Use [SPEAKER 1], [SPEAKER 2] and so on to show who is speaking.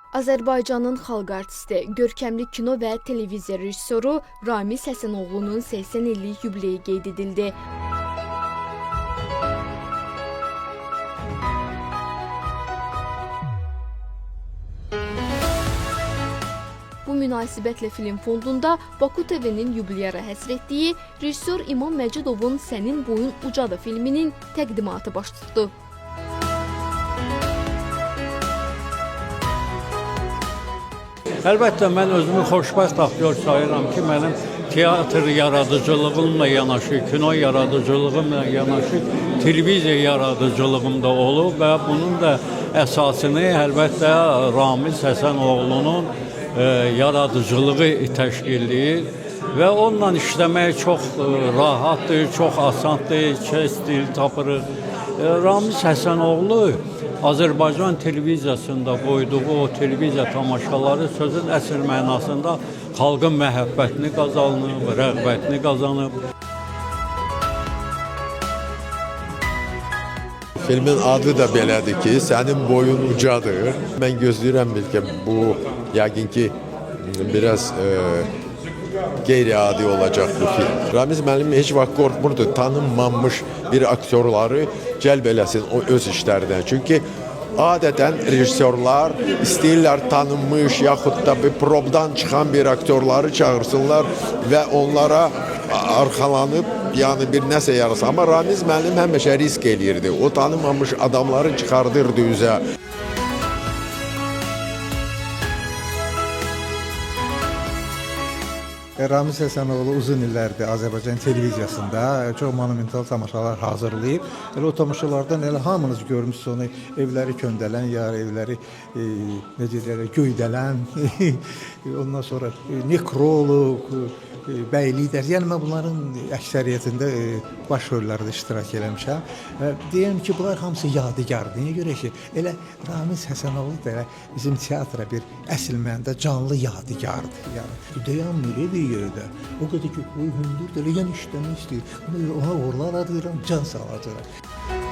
[SPEAKER 1] Azərbaycanın xalq artisti, görkəmli kino və televiziya rejissoru Ramiz Həsənoğlunun 80 illik yubileyi qeyd edildi. Bu münasibətlə film fondunda Baku TV-nin yubileyara həsr etdiyi rejissor İmam Məcidovun Sənin boyun ucadır filminin təqdimatı baş tutdu.
[SPEAKER 2] Əlbəttə, mən özümü xoşbəxt aktyor sayıram ki, mənim teatr yaradıcılığımla yanaşı, kino yaradıcılığımla yanaşı, televiziya yaradıcılığım da olub və bunun da əsasını əlbəttə Ramiz Həsənoğlunun yaradıcılığı təşkil edir və onunla işləmək çox rahatdır, çox asandır, stil tapırıq. Ramiz Həsənoğlu Azərbaycan televiziyasında qoyduğu o televiziya tamaşaları sözün əsl mənasında xalqın məhəbbətini qazanıb, rəğbətini qazanıb.
[SPEAKER 3] Filmin adı da belədir ki, Sənin boyun ucadır. Mən gözləyirəm ki, bu yəqin ki biraz qeyri-adi olacaq bu film. Ramiz müəllim heç vaxt qorxmurdu, tanınmamış bir aktyorları cəlb eləsin o öz işlərindən. Çünki adətən rejissorlar istəyirlər tanınmış yaxud da bir probdan çıxan bir aktyorları çağırsınlar və onlara arxalanıb yəni bir nəsə yarasa. Amma Ramiz müəllim həmişə risk eləyirdi. O tanınmamış adamları çıxardırdı üzə.
[SPEAKER 4] Ramiz Həsənoğlu uzun illərdir Azərbaycan televiziyasında çox monumental tamaşalar hazırlayıb. O tamaşalardan elə hamınız görmüşsünüz onu, evləri köndələn, ya evləri necə deyirlər, göydələn, ondan sonra nekrolog, bəylik dərsi. Yəni mən bunların əksəriyyətində baş rollarda iştirak eləmişəm. Deyirəm ki, bunlar hamısı yadigardır. Niyə görə ki, elə Ramiz Həsənoğlu da bizim teatra bir əsl mənada canlı yadigardır. Yəni dayanmır bir yerdə. O qədər ki, o hündür də yəni işləmək istəyir. Ona uğurlar arzulayıram, can sağlayacaq.